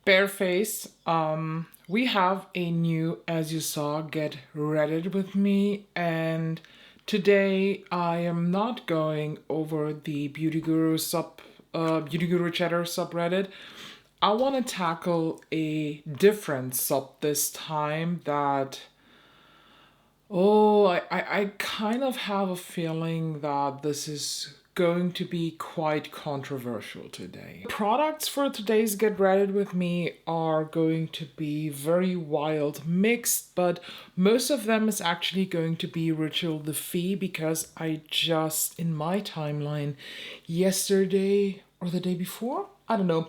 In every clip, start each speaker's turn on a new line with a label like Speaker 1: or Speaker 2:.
Speaker 1: Bareface, we have a new, as you saw, Get Reddit with me, and today I am not going over the Beauty Guru Chatter subreddit. I want to tackle a different sub this time that I kind of have a feeling that this is going to be quite controversial today. Products for today's Get Reddit with me are going to be very wild mixed, but most of them is actually going to be Ritual the Fee because I just, in my timeline, yesterday or the day before, I don't know,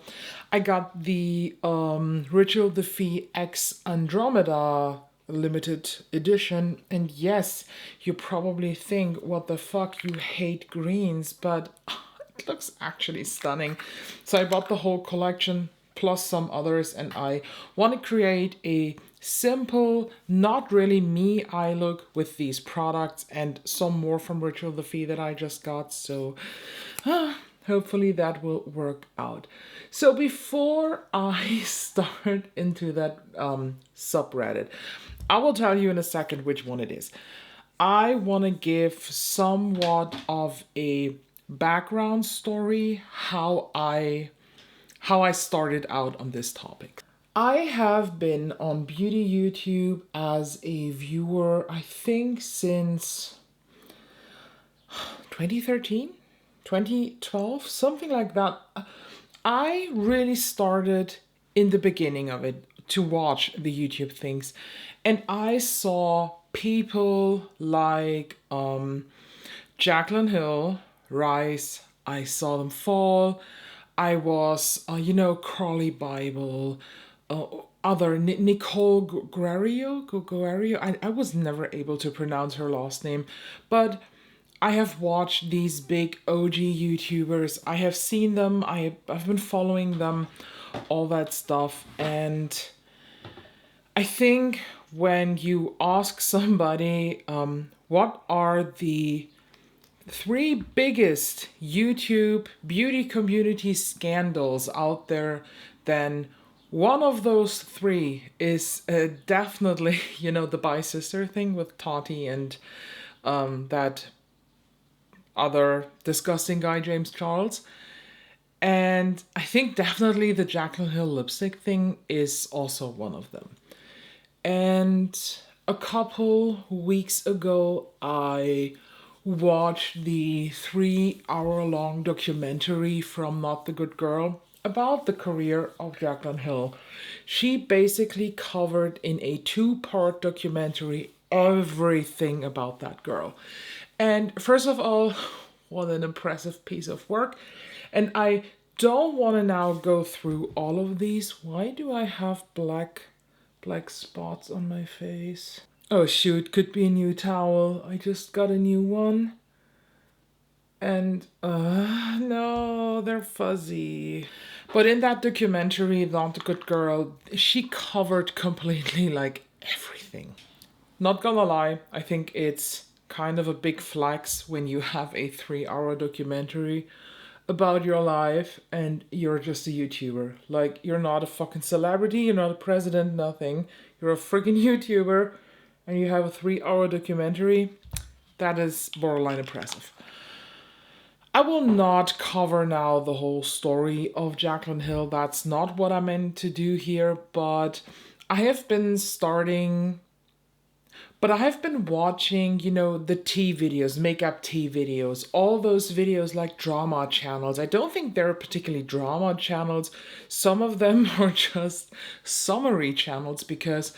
Speaker 1: I got the Ritual the Fee X Andromeda limited edition. And yes, you probably think, what the fuck, you hate greens, but it looks actually stunning. So I bought the whole collection plus some others, and I want to create a simple, not really me eye look with these products and some more from Ritual the Fee that I just got. So hopefully that will work out. So before I start into that subreddit, I will tell you in a second which one it is. I want to give somewhat of a background story how I started out on this topic. I have been on beauty YouTube as a viewer, I think since 2013, 2012, something like that. I really started in the beginning of it to watch the YouTube things, and I saw people like Jaclyn Hill rise. I saw them fall. I was, Crawley Bible, other Nicole Guerrero. I was never able to pronounce her last name, but I have watched these big OG YouTubers. I have seen them. I've been following them, all that stuff. And I think when you ask somebody, what are the three biggest YouTube beauty community scandals out there, then one of those three is definitely, the Bi Sister thing with Tati and that other disgusting guy, James Charles. And I think definitely the Jaclyn Hill lipstick thing is also one of them. And a couple weeks ago, I watched the 3 hour long documentary from Not the Good Girl about the career of Jaclyn Hill. She basically covered in a 2 part documentary everything about that girl. And first of all, what an impressive piece of work. And I don't want to now go through all of these. Why do I have black spots on my face? Oh shoot, could be a new towel. I just got a new one. And no, they're fuzzy. But in that documentary, Not the Good Girl, she covered completely like everything. Not gonna lie, I think it's kind of a big flex when you have a 3 hour documentary about your life and you're just a YouTuber. Like, you're not a fucking celebrity, you're not a president, nothing. You're a freaking YouTuber and you have a 3 hour documentary. That is borderline impressive. I will not cover now the whole story of Jaclyn Hill. That's not what I meant to do here, but I have been starting. But I have been watching, the tea videos, makeup tea videos, all those videos like drama channels. I don't think they're particularly drama channels. Some of them are just summary channels because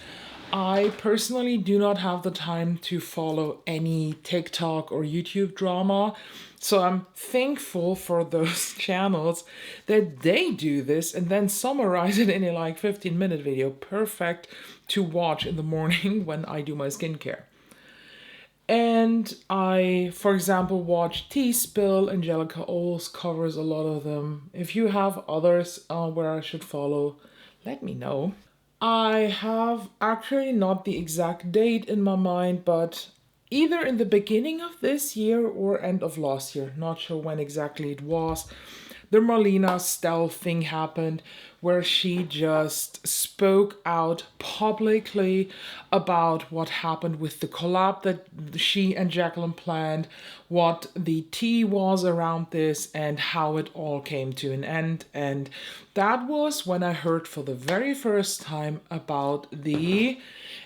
Speaker 1: I personally do not have the time to follow any TikTok or YouTube drama. So I'm thankful for those channels that they do this and then summarize it in a 15-minute video. Perfect to watch in the morning when I do my skincare. And I, for example, watch Tea Spill. Angelica Oles covers a lot of them. If you have others where I should follow, let me know. I have actually not the exact date in my mind, but either in the beginning of this year or end of last year. Not sure when exactly it was. the Marlena Stell thing happened, where she just spoke out publicly about what happened with the collab that she and Jacqueline planned, what the tea was around this, and how it all came to an end. And that was when I heard for the very first time about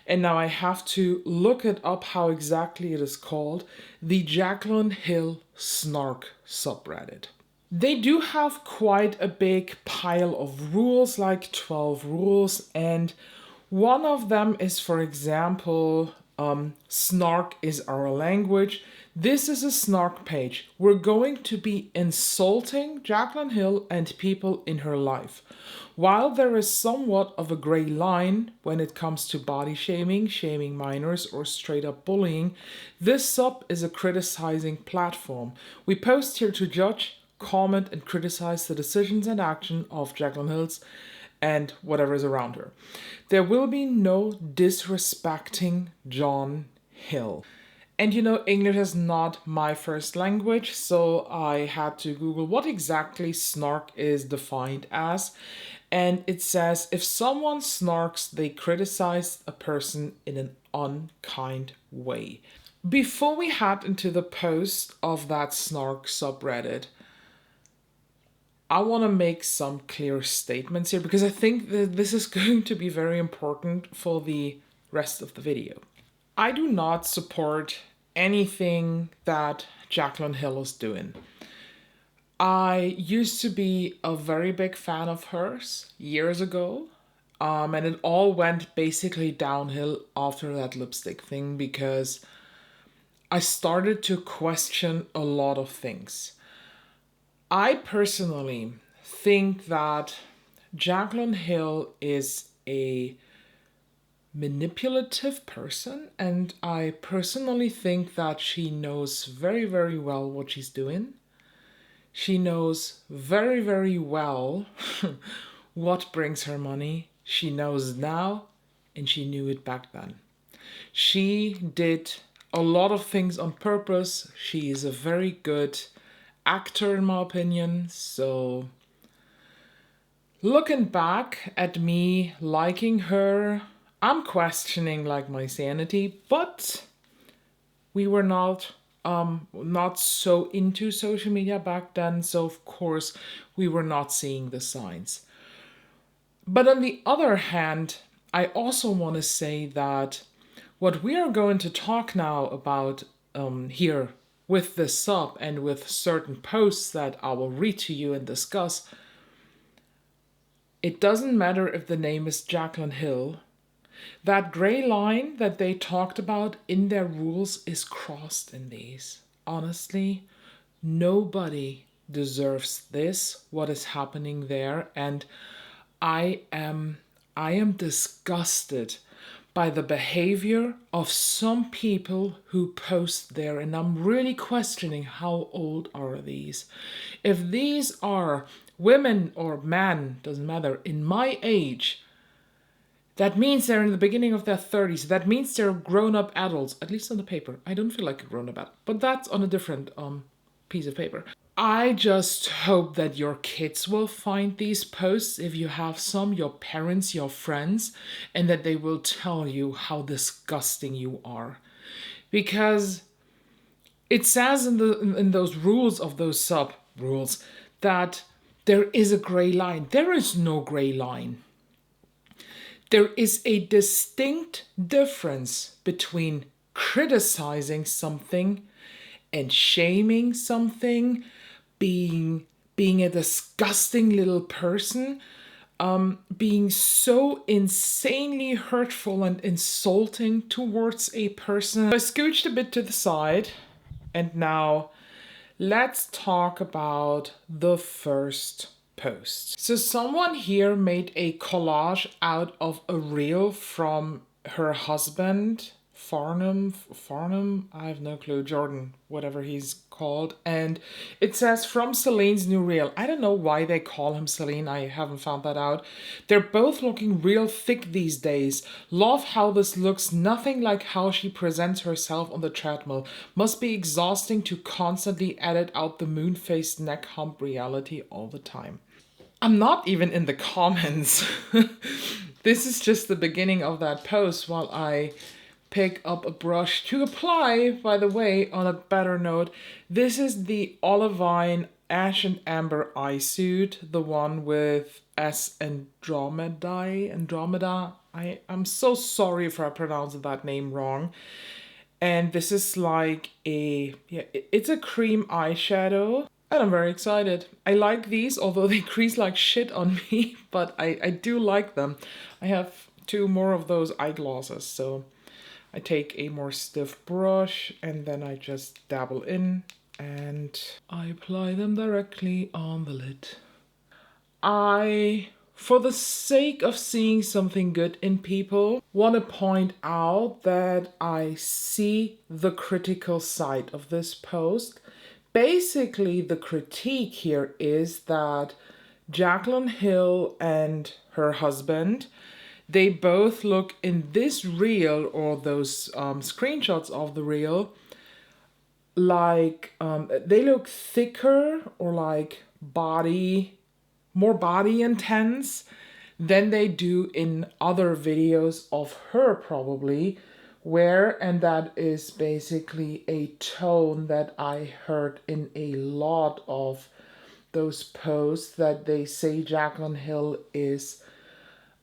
Speaker 1: and now I have to look it up how exactly it is called, the Jaclyn Hill Snark subreddit. They do have quite a big pile of rules, like 12 rules, and one of them is, for example, snark is our language. This is a snark page. We're going to be insulting Jaclyn Hill and people in her life. While there is somewhat of a gray line when it comes to body shaming, shaming minors, or straight up bullying, this sub is a criticizing platform. We post here to judge, comment, and criticize the decisions and action of Jaclyn Hill's and whatever is around her. There will be no disrespecting John Hill. And English is not my first language, so I had to Google what exactly snark is defined as. And it says if someone snarks, they criticize a person in an unkind way. Before we head into the post of that snark subreddit, I want to make some clear statements here because I think that this is going to be very important for the rest of the video. I do not support anything that Jaclyn Hill is doing. I used to be a very big fan of hers years ago, and it all went basically downhill after that lipstick thing because I started to question a lot of things. I personally think that Jaclyn Hill is a manipulative person, and I personally think that she knows very, very well what she's doing. She knows very, very well what brings her money. She knows now, and she knew it back then. She did a lot of things on purpose. She is a very good actor, in my opinion. So looking back at me liking her, I'm questioning my sanity, but we were not so into social media back then, so of course we were not seeing the signs. But on the other hand, I also want to say that what we are going to talk now about here with this sub and with certain posts that I will read to you and discuss, it doesn't matter if the name is Jaclyn Hill. That gray line that they talked about in their rules is crossed in these. Honestly, nobody deserves this, what is happening there, and I am disgusted by the behavior of some people who post there, and I'm really questioning how old are these. If these are women or men, doesn't matter, in my age, that means they're in the beginning of their 30s. That means they're grown-up adults, at least on the paper. I don't feel like a grown-up adult, but that's on a different piece of paper. I just hope that your kids will find these posts, if you have some, your parents, your friends, and that they will tell you how disgusting you are. Because it says in those rules of those sub-rules that there is a gray line. There is no gray line. There is a distinct difference between criticizing something and shaming something, being a disgusting little person, being so insanely hurtful and insulting towards a person. I scooched a bit to the side, and now let's talk about the first post. So someone here made a collage out of a reel from her husband, Farnham, I have no clue, Jordan, whatever he's called. And it says from Celine's new reel. I don't know why they call him Celine. I haven't found that out. They're both looking real thick these days. Love how this looks nothing like how she presents herself on the treadmill. Must be exhausting to constantly edit out the moon-faced neck hump reality all the time. I'm not even in the comments. This is just the beginning of that post while I pick up a brush to apply, by the way, on a better note. This is the Olivine Ash and Amber eye suit, the one with S Andromeda. I'm so sorry if I pronounced that name wrong. And this is like it's a cream eyeshadow. And I'm very excited. I like these, although they crease like shit on me, but I do like them. I have 2 more of those eyeglosses, so I take a more stiff brush and then I just dabble in and I apply them directly on the lid. For the sake of seeing something good in people, want to point out that I see the critical side of this post. Basically, the critique here is that Jaclyn Hill and her husband, they both look in this reel or those screenshots of the reel like they look thicker or like more body intense than they do in other videos of her probably. And that is basically a tone that I heard in a lot of those posts, that they say Jaclyn Hill is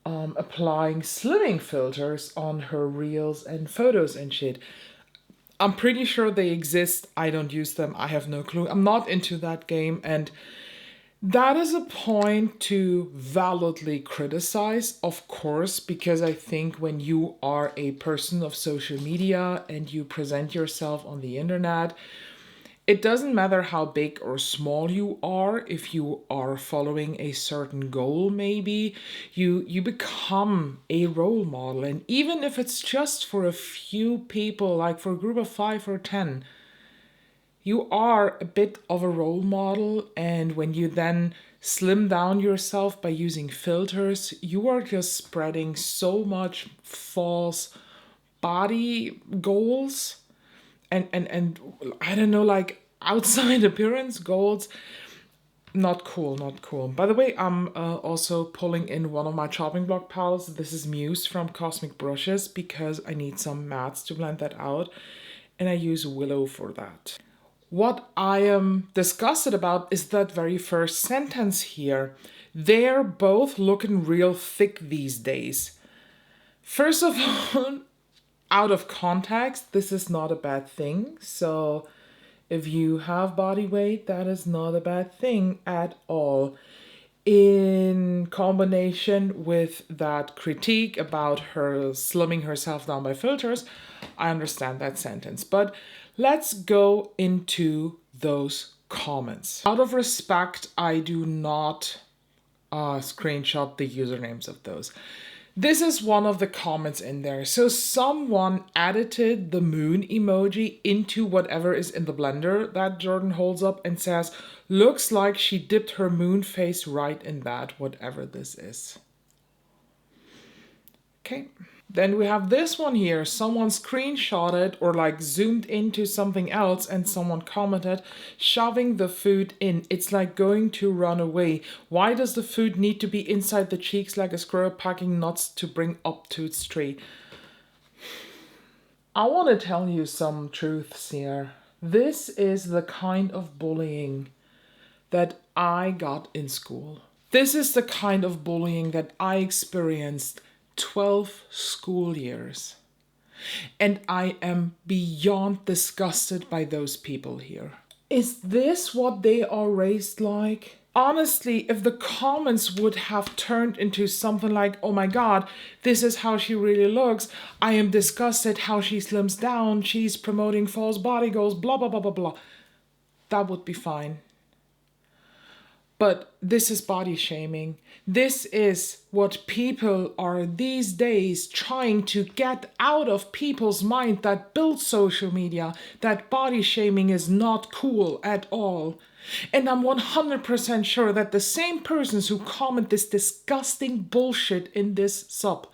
Speaker 1: applying slimming filters on her reels and photos and shit. I'm pretty sure they exist. I don't use them. I have no clue. I'm not into that game, and that is a point to validly criticize, of course, because I think when you are a person of social media and you present yourself on the internet, it doesn't matter how big or small you are. If you are following a certain goal, maybe you become a role model. And even if it's just for a few people, like for a group of 5 or 10, you are a bit of a role model. And when you then slim down yourself by using filters, you are just spreading so much false body goals and I don't know, like outside appearance goals. Not cool. By the way, I'm also pulling in one of my chopping block palettes. This is Muse from Cosmic Brushes because I need some mattes to blend that out, and I use Willow for that. What I am disgusted about is that very first sentence here. They're both looking real thick these days. First of all, out of context, this is not a bad thing. So if you have body weight, that is not a bad thing at all. In combination with that critique about her slimming herself down by filters, I understand that sentence. But let's go into those comments. Out of respect, I do not screenshot the usernames of those. This is one of the comments in there. So someone edited the moon emoji into whatever is in the blender that Jordan holds up and says, looks like she dipped her moon face right in that, whatever this is. Okay. Then we have this one here. Someone screenshotted or like zoomed into something else and someone commented, shoving the food in. It's like going to run away. Why does the food need to be inside the cheeks like a squirrel packing nuts to bring up to its tree? I want to tell you some truths here. This is the kind of bullying that I got in school. This is the kind of bullying that I experienced 12 school years. And I am beyond disgusted by those people here. Is this what they are raised like? Honestly, if the comments would have turned into something like, oh my god, this is how she really looks, I am disgusted how she slims down, she's promoting false body goals, blah blah blah blah blah, that would be fine. But this is body shaming. This is what people are these days trying to get out of people's mind that build social media, that body shaming is not cool at all. And I'm 100% sure that the same persons who comment this disgusting bullshit in this sub,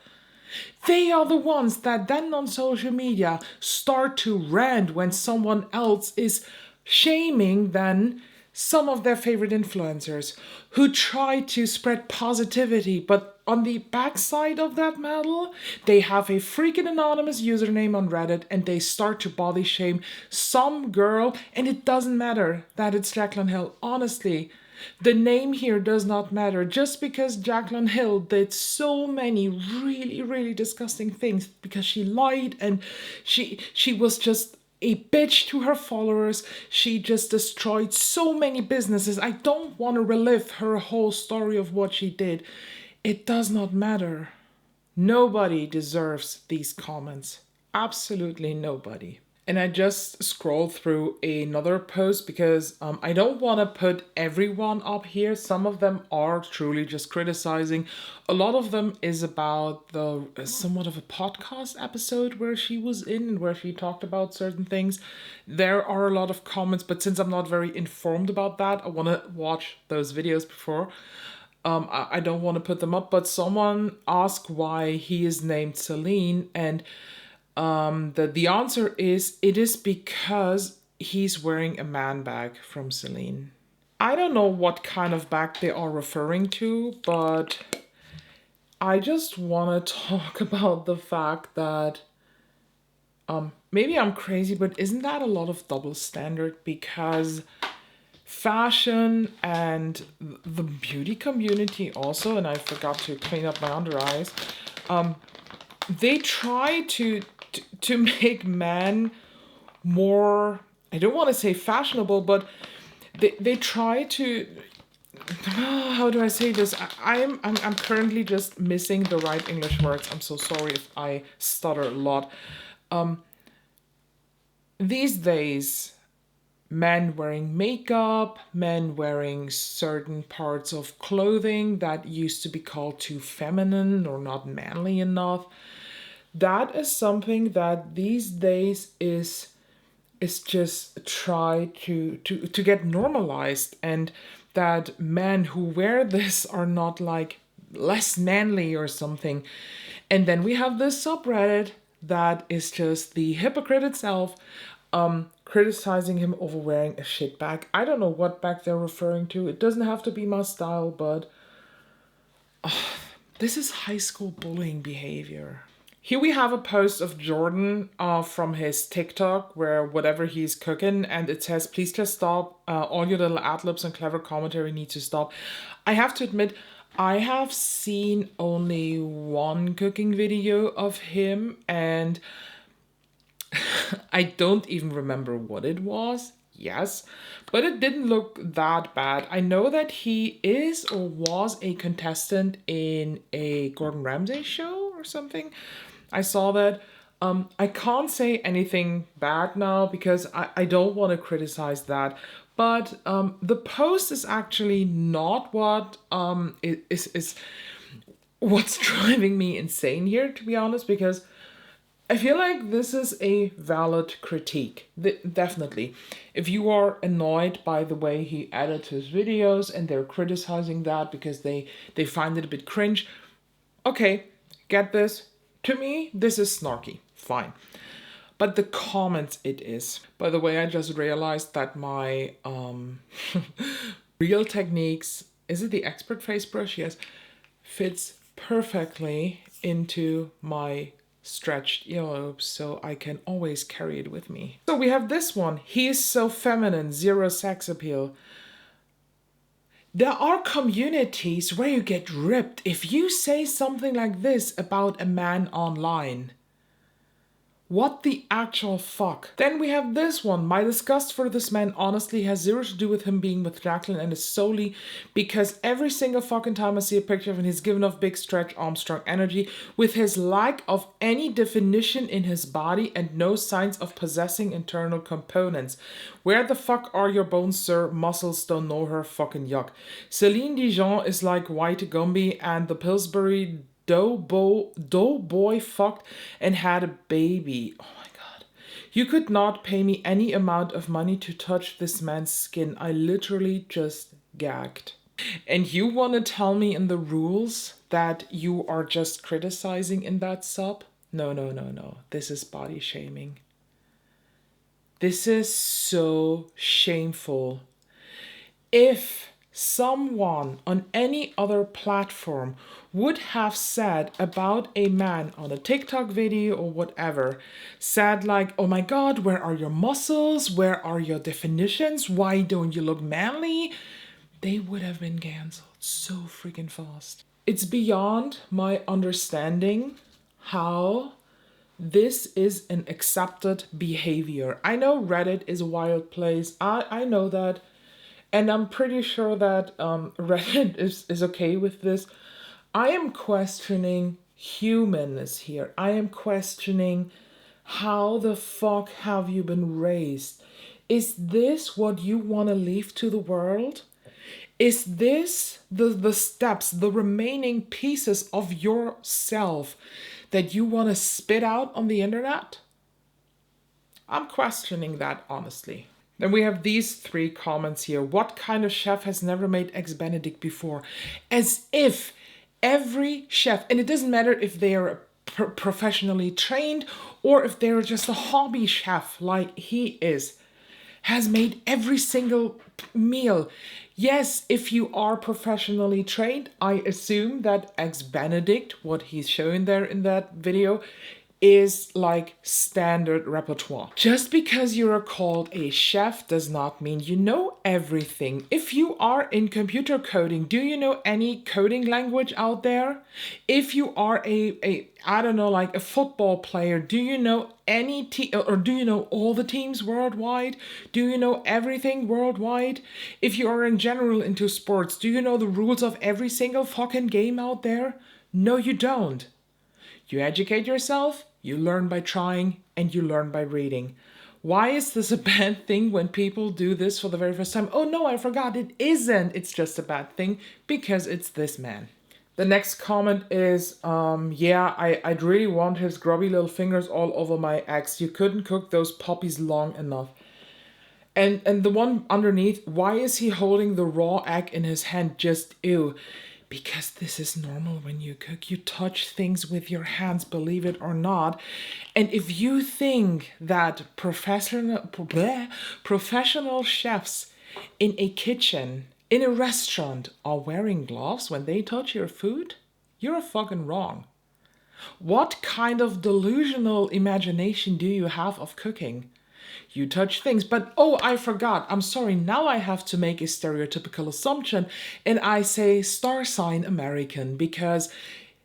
Speaker 1: they are the ones that then on social media start to rant when someone else is shaming then some of their favorite influencers who try to spread positivity, but on the backside of that medal, they have a freaking anonymous username on Reddit and they start to body shame some girl, and it doesn't matter that it's Jaclyn Hill. Honestly, the name here does not matter. Just because Jaclyn Hill did so many really, really disgusting things because she lied and she was just a bitch to her followers. She just destroyed so many businesses. I don't want to relive her whole story of what she did. It does not matter. Nobody deserves these comments. Absolutely nobody. And I just scrolled through another post because I don't want to put everyone up here. Some of them are truly just criticizing. A lot of them is about the somewhat of a podcast episode where she was in and where she talked about certain things. There are a lot of comments, but since I'm not very informed about that, I want to watch those videos before. I don't want to put them up, but someone asked why he is named Celine, and the answer is it is because he's wearing a man bag from Celine. I don't know what kind of bag they are referring to, but I just want to talk about the fact that maybe I'm crazy, but isn't that a lot of double standard? Because fashion and the beauty community also, and I forgot to clean up my under eyes, they try to make men more, I don't want to say fashionable, but they try to, how do I say this? I'm currently just missing the right English words. I'm so sorry if I stutter a lot. These days, men wearing makeup, men wearing certain parts of clothing that used to be called too feminine or not manly enough, that is something that these days is just try to get normalized, and that men who wear this are not like less manly or something. And then we have this subreddit that is just the hypocrite itself, criticizing him over wearing a shit bag. I don't know what bag they're referring to. It doesn't have to be my style, but this is high school bullying behavior. Here we have a post of Jordan from his TikTok where whatever he's cooking, and it says, please just stop. All your little ad-libs and clever commentary need to stop. I have to admit, I have seen only one cooking video of him, and I don't even remember what it was. Yes, but it didn't look that bad. I know that he is or was a contestant in a Gordon Ramsay show or something. I saw that. I can't say anything bad now because I don't want to criticize that. But the post is actually not what is what's driving me insane here, to be honest, because I feel like this is a valid critique. Definitely. If you are annoyed by the way he edits his videos and they're criticizing that because they find it a bit cringe, okay, get this. To me, this is snarky. Fine. But the comments it is. By the way, I just realized that my Real Techniques, is it the Expert Face Brush? Yes. Fits perfectly into my stretched earlobes, so I can always carry it with me. So we have this one. He is so feminine, zero sex appeal. There are communities where you get ripped if you say something like this about a man online. What the actual fuck? Then we have this one. My disgust for this man honestly has zero to do with him being with Jacqueline and is solely because every single fucking time I see a picture of him, he's given off big stretch Armstrong energy with his lack of any definition in his body and no signs of possessing internal components. Where the fuck are your bones, sir? Muscles don't know her, fucking yuck. Celine Dijon is like White Gumby and the Pillsbury Doughboy fucked and had a baby. Oh my god. You could not pay me any amount of money to touch this man's skin. I literally just gagged. And you want to tell me in the rules that you are just criticizing in that sub? No, no, no, no. This is body shaming. This is so shameful. If someone on any other platform would have said about a man on a TikTok video or whatever, said like, oh my god, where are your muscles? Where are your definitions? Why don't you look manly? They would have been cancelled so freaking fast. It's beyond my understanding how this is an accepted behavior. I know Reddit is a wild place. I know that. And I'm pretty sure that Reddit is okay with this. I am questioning humanness here. I am questioning how the fuck have you been raised? Is this what you want to leave to the world? Is this the steps, the remaining pieces of yourself that you want to spit out on the internet? I'm questioning that honestly. Then we have these 3 comments here. What kind of chef has never made Eggs Benedict before? As if every chef, and it doesn't matter if they are professionally trained or if they're just a hobby chef like he is, has made every single meal. Yes, if you are professionally trained, I assume that Eggs Benedict, what he's showing there in that video, is like standard repertoire. Just because you're called a chef does not mean you know everything. If you are in computer coding, do you know any coding language out there? If you are a I don't know, like a football player, do you know any team, or do you know all the teams worldwide? Do you know everything worldwide? If you are in general into sports, do you know the rules of every single fucking game out there? No, you don't. You educate yourself, you learn by trying, and you learn by reading. Why is this a bad thing when people do this for the very first time? Oh no, I forgot, it isn't. It's just a bad thing because it's this man. The next comment is, I'd really want his grubby little fingers all over my eggs. You couldn't cook those puppies long enough. And the one underneath, why is he holding the raw egg in his hand? Just ew. Because this is normal when you cook. You touch things with your hands, believe it or not. And if you think that professional chefs in a kitchen, in a restaurant, are wearing gloves when they touch your food, you're fucking wrong. What kind of delusional imagination do you have of cooking? You touch things, but oh, I forgot. I'm sorry. Now I have to make a stereotypical assumption and I say star sign American because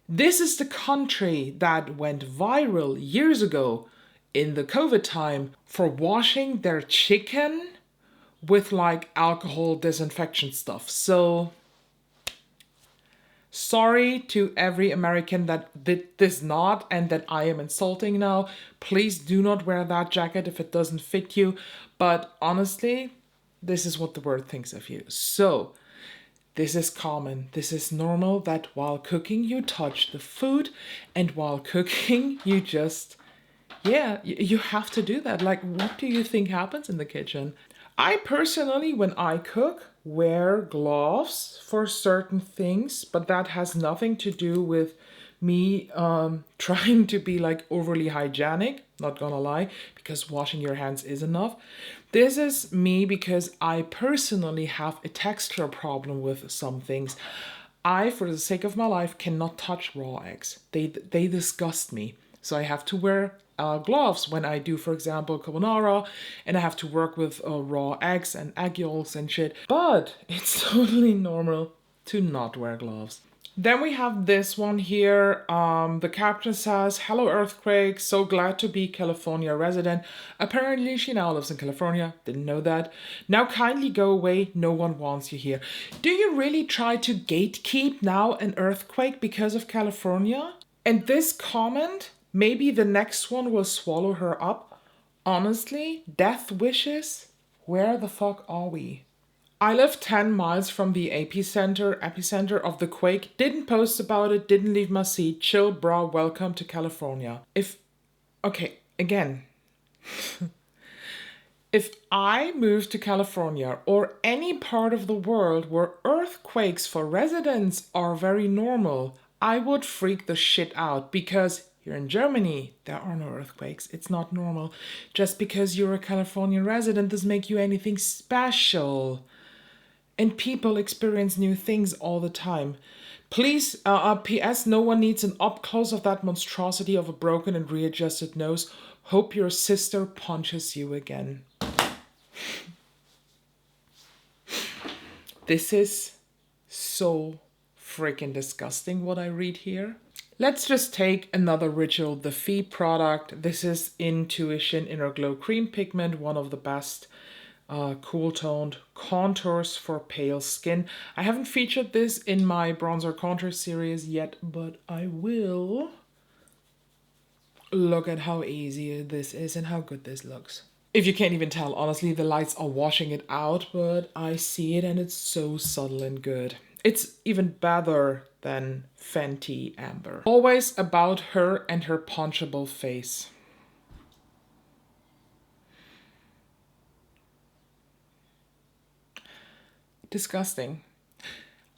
Speaker 1: this is the country that went viral years ago in the COVID time for washing their chicken with like alcohol disinfection stuff. So sorry to every American that did this not and that I am insulting now. Please do not wear that jacket if it doesn't fit you. But honestly, this is what the world thinks of you. So this is common. This is normal that while cooking you touch the food, and while cooking you just, you have to do that. Like, what do you think happens in the kitchen? I personally, when I cook, wear gloves for certain things, but that has nothing to do with me trying to be like overly hygienic, not gonna lie, because washing your hands is enough. This is me because I personally have a texture problem with some things. I, for the sake of my life, cannot touch raw eggs. They disgust me. So I have to wear gloves when I do, for example, carbonara, and I have to work with raw eggs and egg yolks and shit. But it's totally normal to not wear gloves. Then we have this one here. The caption says, "Hello Earthquake, so glad to be California resident." Apparently she now lives in California. Didn't know that. "Now kindly go away. No one wants you here." Do you really try to gatekeep now an earthquake because of California? And this comment, maybe the next one will swallow her up. Honestly, death wishes? Where the fuck are we? I live 10 miles from the epicenter of the quake. Didn't post about it, didn't leave my seat. Chill, bra, welcome to California. Okay, again. If I moved to California or any part of the world where earthquakes for residents are very normal, I would freak the shit out because here in Germany, there are no earthquakes. It's not normal. Just because you're a California resident doesn't make you anything special. And people experience new things all the time. Please, P.S. No one needs an up close of that monstrosity of a broken and readjusted nose. Hope your sister punches you again. This is so freaking disgusting what I read here. Let's just take another Ritual the Fee product. This is Intuition Inner Glow Cream Pigment, one of the best cool toned contours for pale skin. I haven't featured this in my bronzer contour series yet, but I will. Look at how easy this is and how good this looks. If you can't even tell, honestly, the lights are washing it out, but I see it and it's so subtle and good. It's even better than Fenty Amber. Always about her and her punchable face. Disgusting.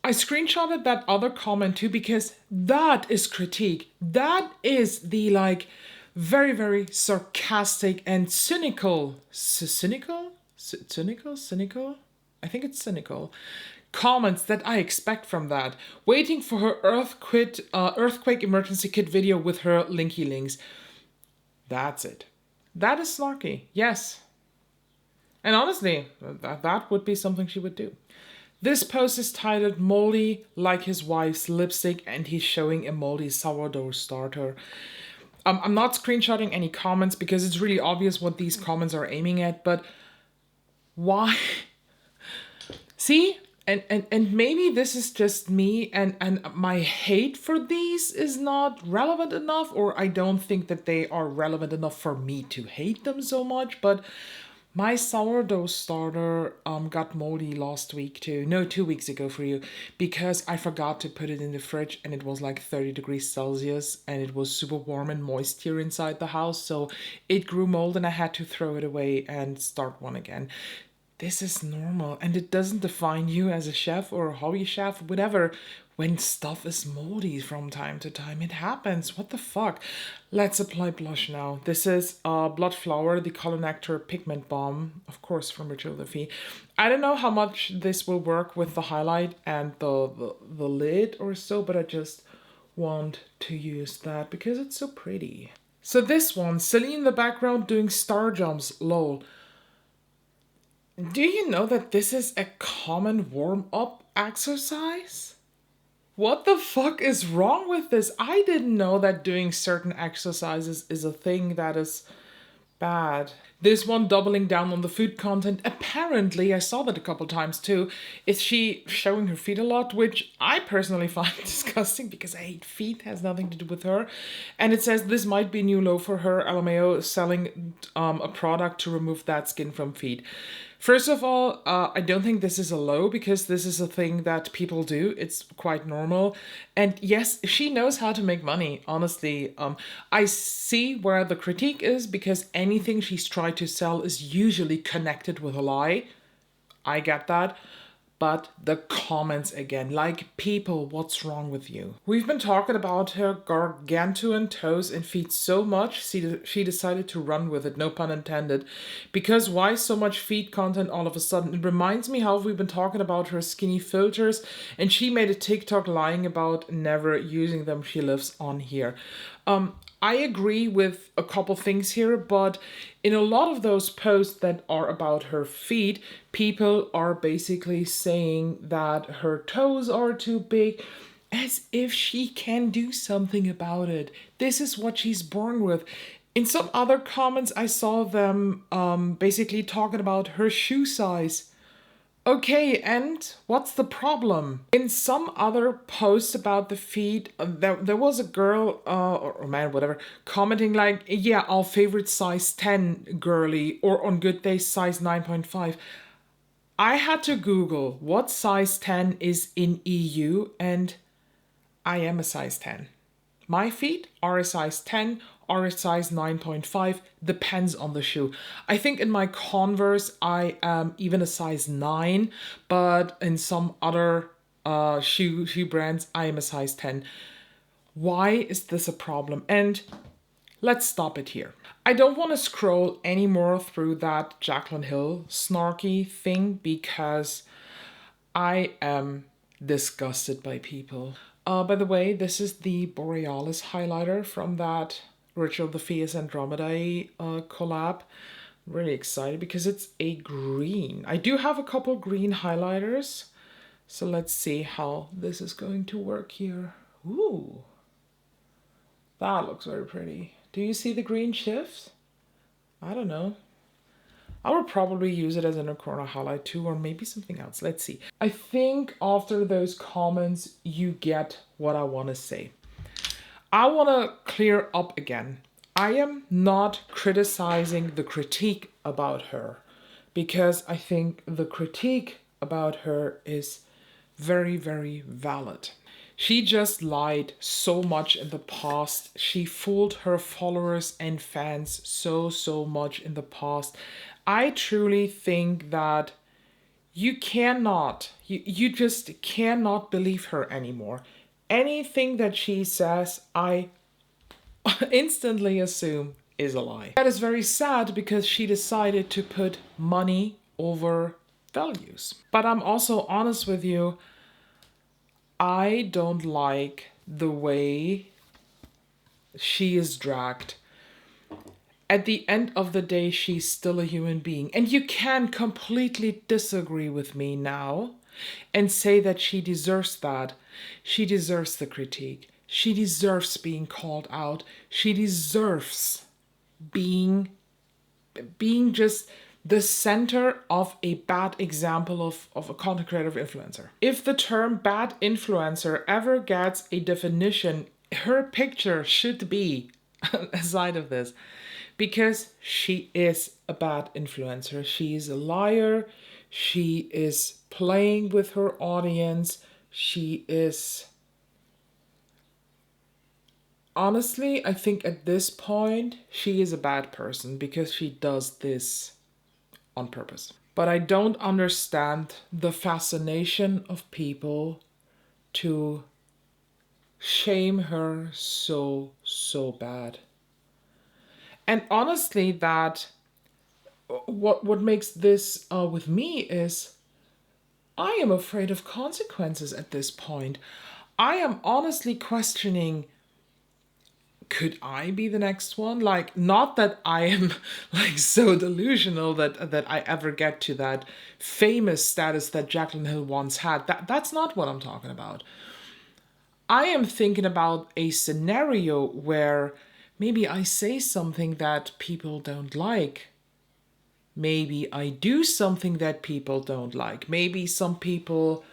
Speaker 1: I screenshotted that other comment too because that is critique. That is the like very, very sarcastic and cynical. Cynical? I think it's cynical. Comments that I expect from that. Waiting for her earthquake emergency kit video with her linky links. That's it. That is snarky. Yes. And honestly, that would be something she would do. This post is titled "Moldy Like His Wife's Lipstick," and he's showing a moldy sourdough starter. I'm not screenshotting any comments because it's really obvious what these comments are aiming at, but why? See? And maybe this is just me and my hate for these is not relevant enough, or I don't think that they are relevant enough for me to hate them so much, but my sourdough starter got moldy last week too. No, 2 weeks ago for you, because I forgot to put it in the fridge and it was like 30 degrees Celsius and it was super warm and moist here inside the house. So it grew mold and I had to throw it away and start one again. This is normal and it doesn't define you as a chef or a hobby chef, whatever. When stuff is moldy from time to time, it happens. What the fuck? Let's apply blush now. This is Blood Flower, the Color Nectar Pigment Balm, of course, from Ritual the Fee. I don't know how much this will work with the highlight and the lid or so, but I just want to use that because it's so pretty. So this one, Celine in the background doing star jumps, lol. Do you know that this is a common warm-up exercise? What the fuck is wrong with this? I didn't know that doing certain exercises is a thing that is bad. This one, doubling down on the food content. Apparently, I saw that a couple times too. Is she showing her feet a lot? Which I personally find disgusting because I hate feet. Has nothing to do with her. And it says this might be new low for her. LMAO selling a product to remove that skin from feet. First of all, I don't think this is a low because this is a thing that people do. It's quite normal. And yes, she knows how to make money, honestly. I see where the critique is because anything she's tried to sell is usually connected with a lie. I get that. But the comments again, like, people, what's wrong with you? We've been talking about her gargantuan toes and feet so much, she decided to run with it, no pun intended. Because why so much feet content all of a sudden? It reminds me how we've been talking about her skinny filters, and she made a TikTok lying about never using them. She lives on here. I agree with a couple things here, but in a lot of those posts that are about her feet, people are basically saying that her toes are too big. as if she can do something about it. This is what she's born with. In some other comments, I saw them basically talking about her shoe size. Okay, and what's the problem? In some other post about the feet, there was a girl, or man, whatever, commenting like, yeah, our favorite size 10 girly, or on good days, size 9.5. I had to Google what size 10 is in EU, and I am a size 10. My feet are a size 10 or a size 9.5, depends on the shoe. I think in my Converse I am even a size 9, but in some other shoe brands I am a size 10. Why is this a problem? And let's stop it here. I don't want to scroll anymore through that Jaclyn Hill snarky thing because I am disgusted by people. By the way, this is the Borealis highlighter from that Ritual of the Phaeus Andromedae collab. I'm really excited because it's a green. I do have a couple green highlighters. So let's see how this is going to work here. Ooh, that looks very pretty. Do you see the green shifts? I don't know. I would probably use it as an inner corner highlight too, or maybe something else. Let's see. I think after those comments, you get what I want to say. I want to clear up again. I am not criticizing the critique about her because I think the critique about her is very, very valid. She just lied so much in the past. She fooled her followers and fans so much in the past. I truly think that you just cannot believe her anymore. Anything that she says, I instantly assume is a lie. That is very sad because she decided to put money over values. But I'm also honest with you, I don't like the way she is dragged. At the end of the day, she's still a human being. And you can completely disagree with me now and say that she deserves that. She deserves the critique. She deserves being called out. She deserves being just the center of a bad example of a content creator influencer. If the term bad influencer ever gets a definition, her picture should be aside of this, because she is a bad influencer. She is a liar. She is playing with her audience. She is... Honestly, I think at this point, she is a bad person because she does this on purpose. But I don't understand the fascination of people to shame her so bad. And honestly, that what makes this with me is I am afraid of consequences at this point. I am honestly questioning, could I be the next one? Like, not that I am like so delusional that I ever get to that famous status that Jaclyn Hill once had. That's not what I'm talking about. I am thinking about a scenario where maybe I say something that people don't like. Maybe I do something that people don't like. Maybe some people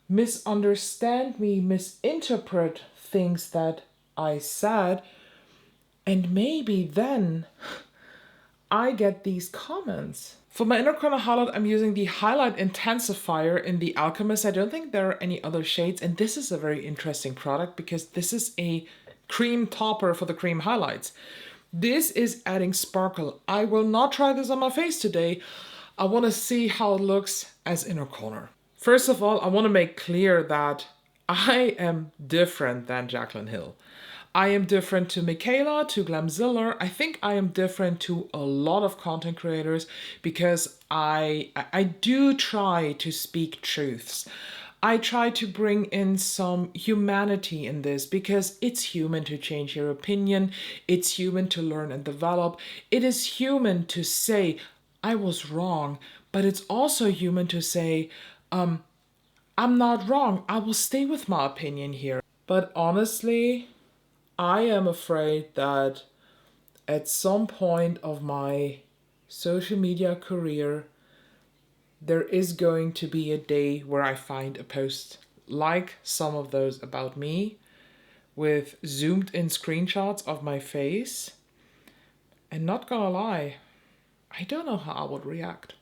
Speaker 1: misunderstand me, misinterpret things that I said. And maybe then I get these comments. For my inner corner highlight, I'm using the highlight intensifier in the Alchemist. I don't think there are any other shades. And this is a very interesting product because this is a cream topper for the cream highlights. This is adding sparkle. I will not try this on my face today. I want to see how it looks as inner corner. First of all, I want to make clear that I am different than Jaclyn Hill. I am different to Michaela, to Glamzilla. I think I am different to a lot of content creators because I do try to speak truths. I try to bring in some humanity in this because it's human to change your opinion. It's human to learn and develop. It is human to say, I was wrong, but it's also human to say, I'm not wrong. I will stay with my opinion here. But honestly, I am afraid that at some point of my social media career, there is going to be a day where I find a post like some of those about me with zoomed in screenshots of my face. And not gonna lie, I don't know how I would react.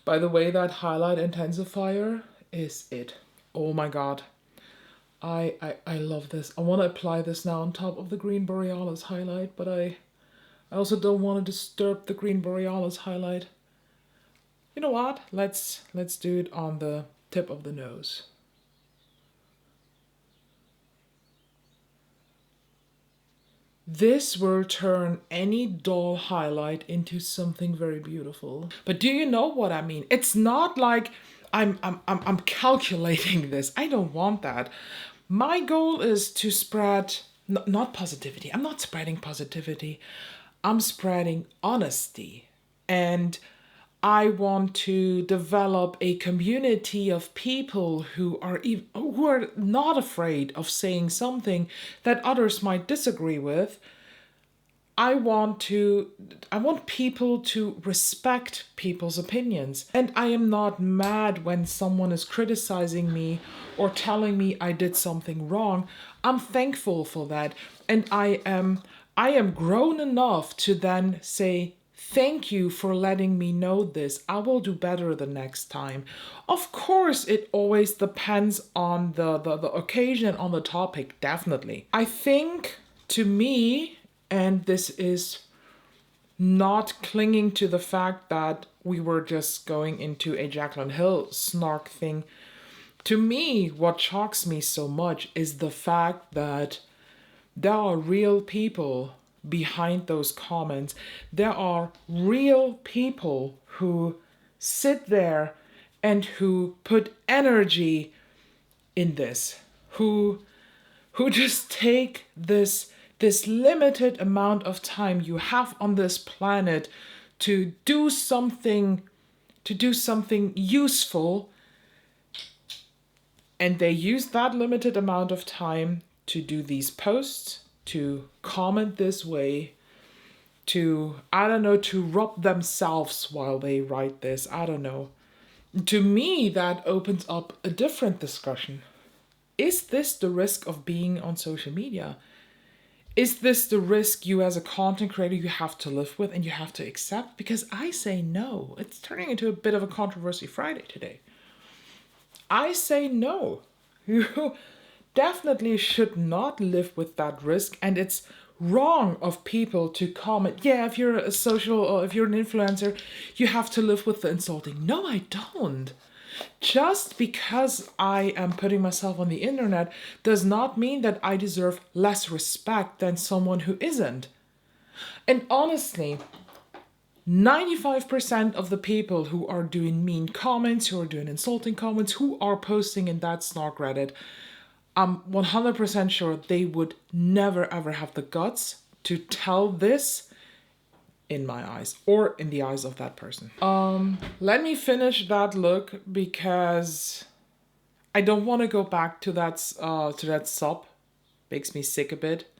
Speaker 1: By the way, that highlight intensifier is it. Oh my god. I love this. I want to apply this now on top of the Green Borealis highlight, but I also don't want to disturb the Green Borealis highlight. You know what? Let's do it on the tip of the nose. This will turn any dull highlight into something very beautiful. But do you know what I mean? It's not like I'm calculating this. I don't want that. My goal is to spread not positivity. I'm not spreading positivity. I'm spreading honesty. And I want to develop a community of people who are not afraid of saying something that others might disagree with. I want people to respect people's opinions. And I am not mad when someone is criticizing me or telling me I did something wrong. I'm thankful for that. And I am grown enough to then say, thank you for letting me know this. I will do better the next time. Of course, it always depends on the occasion, on the topic, definitely. I think, to me, and this is not clinging to the fact that we were just going into a Jaclyn Hill snark thing. To me, what shocks me so much is the fact that there are real people behind those comments. There are real people who sit there and who put energy in this, who just take this limited amount of time you have on this planet to do something useful, and they use that limited amount of time to do these posts, to comment this way, to, I don't know, to rob themselves while they write this. I don't know. To me, that opens up a different discussion. Is this the risk of being on social media? Is this the risk you as a content creator you have to live with and you have to accept? Because I say no. It's turning into a bit of a controversy Friday today. I say no. You definitely should not live with that risk, and it's wrong of people to comment, yeah, if you're a social or if you're an influencer, you have to live with the insulting. No, I don't. Just because I am putting myself on the internet does not mean that I deserve less respect than someone who isn't. And honestly, 95% of the people who are doing mean comments, who are doing insulting comments, who are posting in that snark Reddit, I'm 100% sure they would never ever have the guts to tell this in my eyes or in the eyes of that person. Let me finish that look because I don't want to go back to that sub. Makes me sick a bit.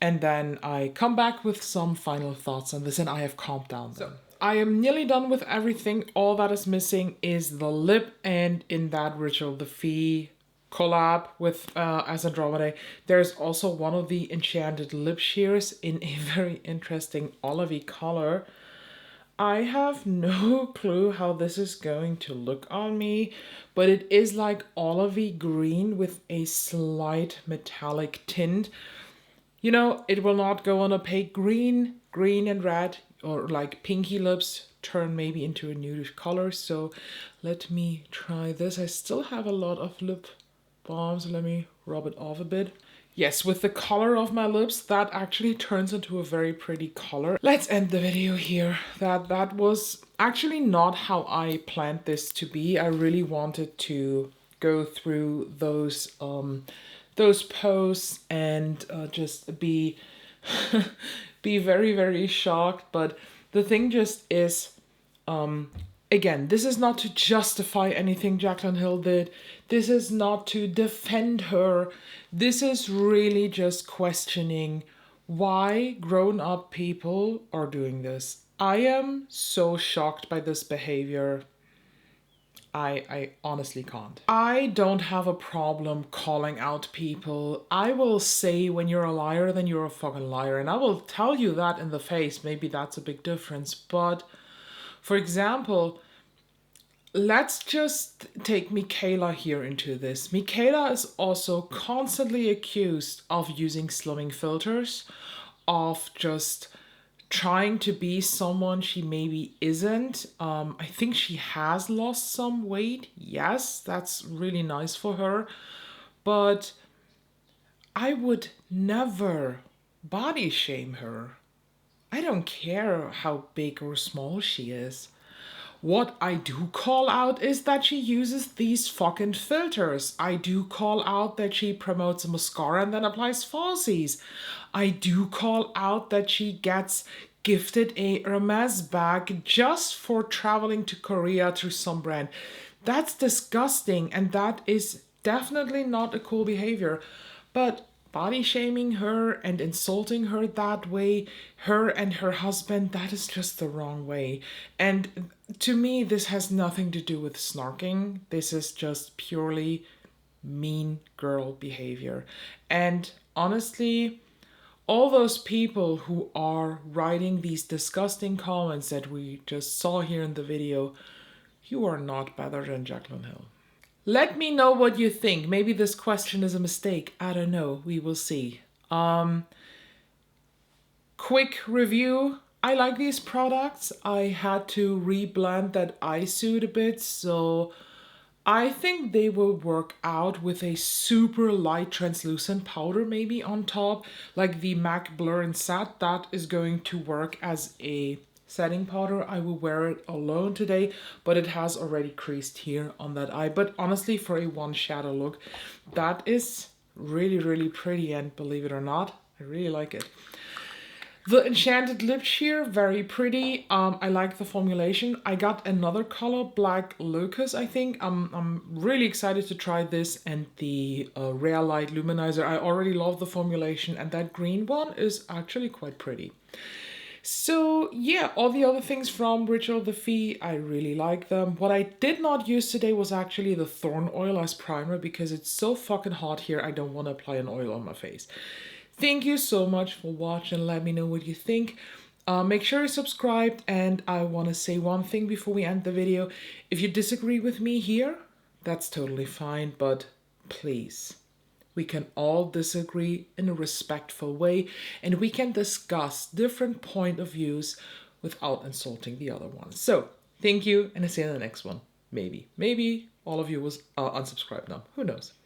Speaker 1: And then I come back with some final thoughts on this, and I have calmed down. So I am nearly done with everything. All that is missing is the lip, and in that Ritual the Fee collab with as Andromeda, there's also one of the enchanted lip shears in a very interesting olivey color. I have no clue how this is going to look on me, but it is like olivey green with a slight metallic tint. You know, it will not go on opaque green, green and red, or like pinky lips turn maybe into a nudish color. So let me try this. I still have a lot of lip balm, so let me rub it off a bit. Yes, with the color of my lips, that actually turns into a very pretty color. Let's end the video here. That was actually not how I planned this to be. I really wanted to go through those posts and just be be very, very shocked. But the thing just is, Again, this is not to justify anything Jaclyn Hill did. This is not to defend her. This is really just questioning why grown-up people are doing this. I am so shocked by this behavior. I honestly can't. I don't have a problem calling out people. I will say when you're a liar, then you're a fucking liar. And I will tell you that in the face. Maybe that's a big difference. But for example, let's just take Michaela here into this. Michaela is also constantly accused of using slimming filters, of just trying to be someone she maybe isn't. I think she has lost some weight. Yes, that's really nice for her. But I would never body shame her. I don't care how big or small she is. What I do call out is that she uses these fucking filters. I do call out that she promotes a mascara and then applies falsies. I do call out that she gets gifted a Hermes bag just for traveling to Korea through some brand. That's disgusting, and that is definitely not a cool behavior. But body shaming her and insulting her that way, her and her husband, that is just the wrong way. And to me, this has nothing to do with snarking. This is just purely mean girl behavior. And honestly, all those people who are writing these disgusting comments that we just saw here in the video, you are not better than Jaclyn Hill. Let me know what you think. Maybe this question is a mistake. I don't know. We will see. Quick review. I like these products. I had to reblend that eye suit a bit, so I think they will work out with a super light translucent powder maybe on top, like the MAC Blur and Sat. That is going to work as a setting powder. I will wear it alone today, but it has already creased here on that eye. But honestly, for a one shadow look, that is really, really pretty, and believe it or not, I really like it. The Enchanted Lip Sheer, very pretty. I like the formulation. I got another color, Black Locust, I think. I'm really excited to try this and the Rare Light Luminizer. I already love the formulation, and that green one is actually quite pretty. So yeah, all the other things from Ritual of the Fee, I really like them. What I did not use today was actually the Thorn Oil as primer because it's so fucking hot here. I don't want to apply an oil on my face. Thank you so much for watching. Let me know what you think. Make sure you're subscribed, and I want to say one thing before we end the video. If you disagree with me here, that's totally fine, but please, we can all disagree in a respectful way, and we can discuss different point of views without insulting the other one. So, thank you, and I'll see you in the next one. Maybe all of you was unsubscribed now. Who knows?